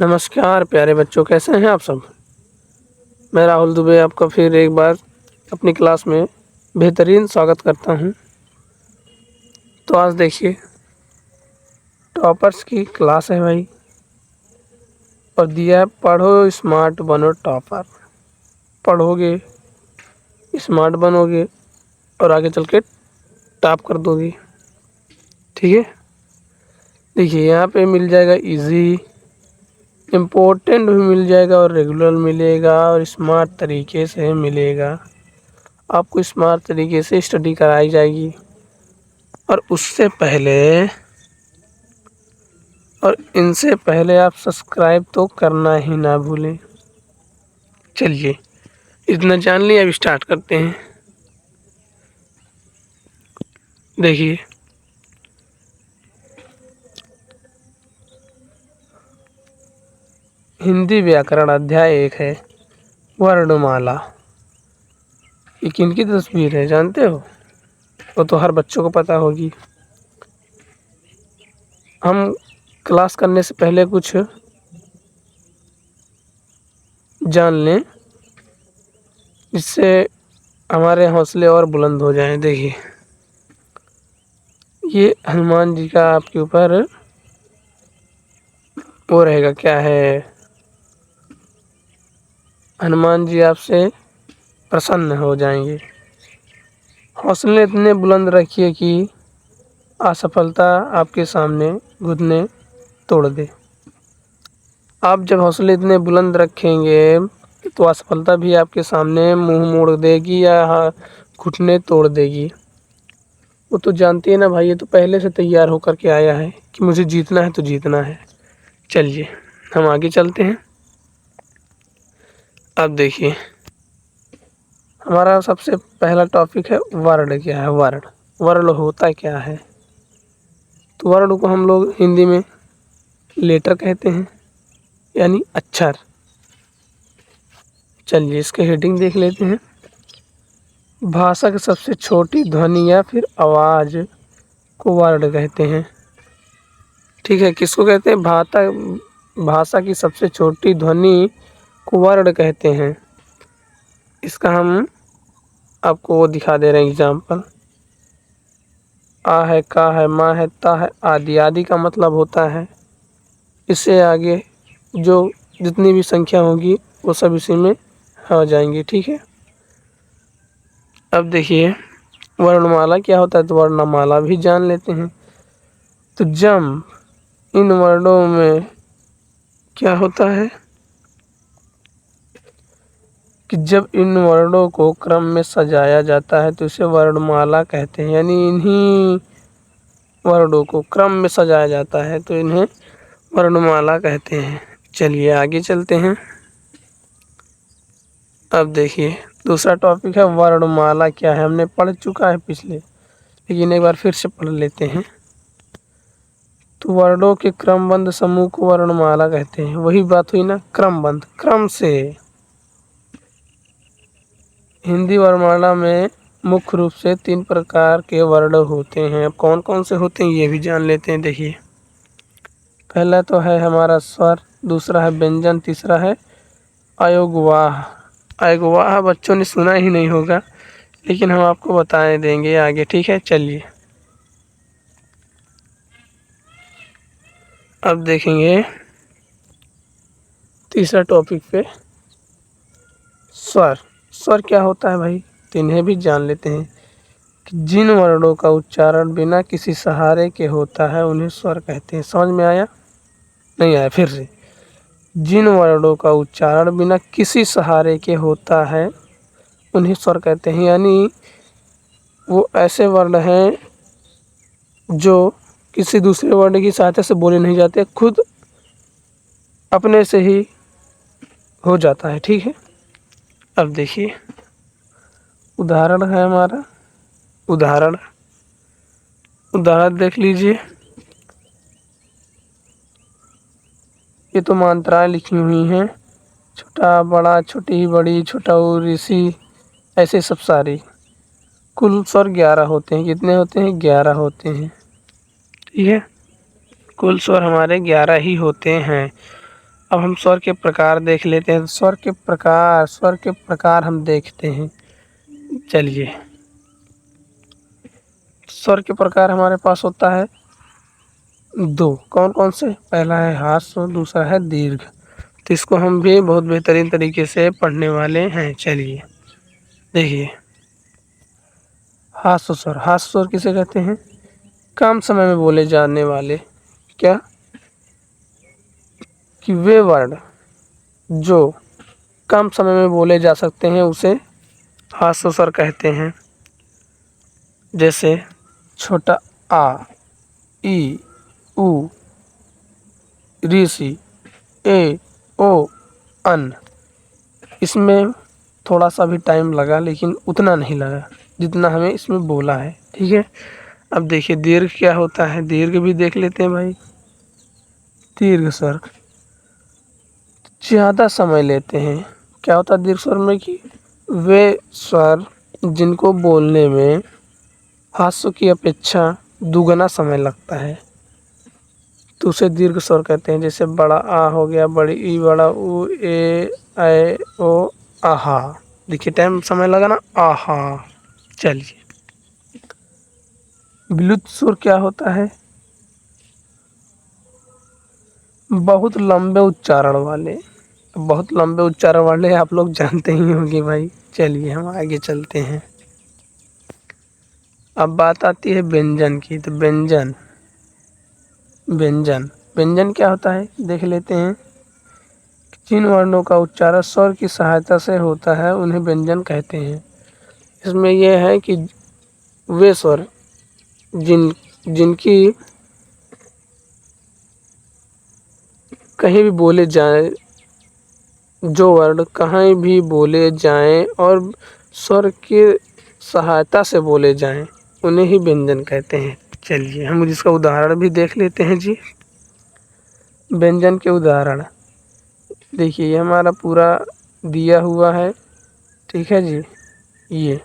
नमस्कार प्यारे बच्चों, कैसे हैं आप सब। मैं राहुल दुबे आपका फिर एक बार अपनी क्लास में बेहतरीन स्वागत करता हूं। तो आज देखिए टॉपर्स की क्लास है भाई, और दिया है पढ़ो स्मार्ट बनो टॉपर। पढ़ोगे स्मार्ट बनोगे और आगे चल के टॉप कर दोगे। ठीक है, देखिए यहाँ पे मिल जाएगा इजी, इम्पोर्टेंट भी मिल जाएगा और रेगुलर मिलेगा और स्मार्ट तरीके से मिलेगा। आपको स्मार्ट तरीके से स्टडी कराई जाएगी। और इनसे पहले आप सब्सक्राइब तो करना ही ना भूलें। चलिए इतना जान लिया, अब स्टार्ट करते हैं। देखिए हिंदी व्याकरण अध्याय 1 है वर्णमाला। ये किनकी तस्वीर है जानते हो? वो तो हर बच्चों को पता होगी। हम क्लास करने से पहले कुछ जान लें जिससे हमारे हौसले और बुलंद हो जाएं। देखिए ये हनुमान जी का आपके ऊपर वो रहेगा, क्या है, हनुमान जी आपसे प्रसन्न हो जाएंगे। हौसले इतने बुलंद रखिए कि असफलता आपके सामने घुटने तोड़ दे। आप जब हौसले इतने बुलंद रखेंगे तो असफलता भी आपके सामने मुंह मोड़ देगी या घुटने तोड़ देगी। वो तो जानती है ना भाई, ये तो पहले से तैयार होकर के आया है कि मुझे जीतना है तो जीतना है। चलिए हम आगे चलते हैं। अब देखिए हमारा सबसे पहला टॉपिक है वर्ण। क्या है वर्ण? वर्ण होता क्या है? तो वर्ण को हम लोग हिंदी में लेटर कहते हैं, यानी अक्षर। चलिए इसके हेडिंग देख लेते हैं। भाषा की सबसे छोटी ध्वनि या फिर आवाज़ को वर्ण कहते हैं। ठीक है, किसको कहते हैं? भाषा की सबसे छोटी ध्वनि को वर्ण कहते हैं। इसका हम आपको वो दिखा दे रहे हैं एग्जाम्पल। आ है, का है, माँ है, ता है, आदि। आदि का मतलब होता है इससे आगे जो जितनी भी संख्या होगी वो सब इसी में आ जाएंगी। ठीक है, अब देखिए वर्णमाला क्या होता है, तो वर्णमाला भी जान लेते हैं। तो जब इन वर्णों में क्या होता है कि जब इन वर्णों को क्रम में सजाया जाता है तो इसे वर्णमाला कहते हैं। यानी इन्हीं वर्णों को क्रम में सजाया जाता है तो इन्हें वर्णमाला कहते हैं। चलिए आगे चलते हैं। अब देखिए दूसरा टॉपिक है वर्णमाला क्या है। हमने पढ़ चुका है पिछले, लेकिन एक बार फिर से पढ़ लेते हैं। तो वर्णों के क्रमबद्ध समूह को वर्णमाला कहते हैं। वही बात हुई ना, क्रमबद्ध, क्रम से। हिंदी वर्णमाला में मुख्य रूप से 3 प्रकार के वर्ण होते हैं। अब कौन कौन से होते हैं ये भी जान लेते हैं। देखिए पहला तो है हमारा स्वर, दूसरा है व्यंजन, तीसरा है अयोगवाह। अयोगवाह बच्चों ने सुना ही नहीं होगा, लेकिन हम आपको बताए देंगे आगे। ठीक है, चलिए अब देखेंगे तीसरा टॉपिक पे स्वर। स्वर क्या होता है भाई, तो इन्हें भी जान लेते हैं कि जिन वर्णों का उच्चारण बिना किसी सहारे के होता है उन्हें स्वर कहते हैं। समझ में आया? नहीं आया? फिर से। जिन वर्णों का उच्चारण बिना किसी सहारे के होता है उन्हें स्वर कहते हैं। यानी वो ऐसे वर्ण हैं जो किसी दूसरे वर्ण की सहायता से बोले नहीं जाते, खुद अपने से ही हो जाता है। ठीक है, अब देखिए उदाहरण है हमारा। उदाहरण देख लीजिए। ये तो मात्राएं लिखी हुई हैं, छोटा बड़ा, छोटी बड़ी, छोटा ऋषि, ऐसे सब सारी। कुल स्वर 11 होते हैं। कितने होते हैं? 11 होते हैं। ठीक है, कुल स्वर हमारे 11 ही होते हैं। अब हम स्वर के प्रकार देख लेते हैं। स्वर के प्रकार हम देखते हैं। चलिए, स्वर के प्रकार हमारे पास होता है दो। कौन कौन से? पहला है ह्रस्व, दूसरा है दीर्घ। तो इसको हम भी बहुत बेहतरीन तरीके से पढ़ने वाले हैं। चलिए देखिए, ह्रस्व स्वर। ह्रस्व स्वर किसे कहते हैं? कम समय में बोले जाने वाले, क्या, कि वे वर्ड जो कम समय में बोले जा सकते हैं उसे ह्रस्व स्वर कहते हैं। जैसे छोटा आ, ई, उ, ऋषि, ए, ओ, अन। इसमें थोड़ा सा भी टाइम लगा, लेकिन उतना नहीं लगा जितना हमें इसमें बोला है। ठीक है, अब देखिए दीर्घ क्या होता है। दीर्घ भी देख लेते हैं भाई। दीर्घ स्वर ज़्यादा समय लेते हैं। क्या होता है दीर्घ स्वर में? कि वे स्वर जिनको बोलने में ह्रस्व की अपेक्षा दुगना समय लगता है, तो उसे दीर्घ स्वर कहते हैं। जैसे बड़ा आ हो गया, बड़ी ई, बड़ा उ, ए, ऐ, ओ, आहा। देखिए टाइम समय लगा ना, आहा। चलिए, विलुप्त स्वर क्या होता है? बहुत लंबे उच्चारण वाले। बहुत लंबे उच्चारण वाले आप लोग जानते ही होंगे भाई। चलिए हम आगे चलते हैं। अब बात आती है व्यंजन की। तो व्यंजन, व्यंजन व्यंजन क्या होता है देख लेते हैं। जिन वर्णों का उच्चारण स्वर की सहायता से होता है उन्हें व्यंजन कहते हैं। इसमें यह है कि वे स्वर जिनकी कहीं भी बोले जाएं, जो वर्ण कहीं भी बोले जाएं और स्वर की सहायता से बोले जाएं, उन्हें ही व्यंजन कहते हैं। चलिए हम इसका उदाहरण भी देख लेते हैं जी। व्यंजन के उदाहरण देखिए, ये हमारा पूरा दिया हुआ है। ठीक है जी, ये,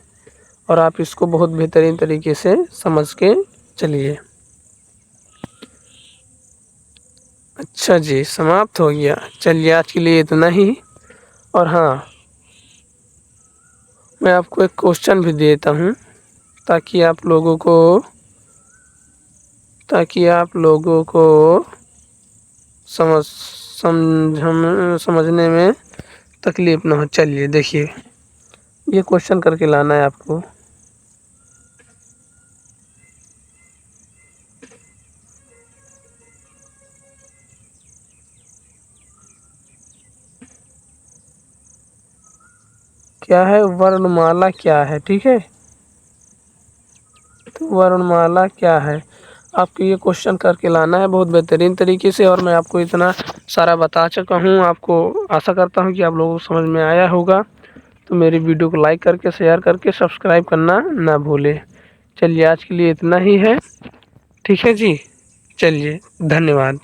और आप इसको बहुत बेहतरीन तरीके से समझ के चलिए। अच्छा जी, समाप्त हो गया। चलिए आज के लिए इतना ही। और हाँ, मैं आपको एक क्वेश्चन भी देता हूँ ताकि आप लोगों को समझने में तकलीफ ना हो। चलिए देखिए, ये क्वेश्चन करके लाना है आपको। क्या है? वर्णमाला क्या है? ठीक है, तो वर्णमाला क्या है आपको ये क्वेश्चन करके लाना है बहुत बेहतरीन तरीके से। और मैं आपको इतना सारा बता चुका हूँ। आपको आशा करता हूँ कि आप लोगों को समझ में आया होगा। तो मेरी वीडियो को लाइक करके, शेयर करके, सब्सक्राइब करना ना भूलें। चलिए आज के लिए इतना ही है। ठीक है जी, चलिए धन्यवाद।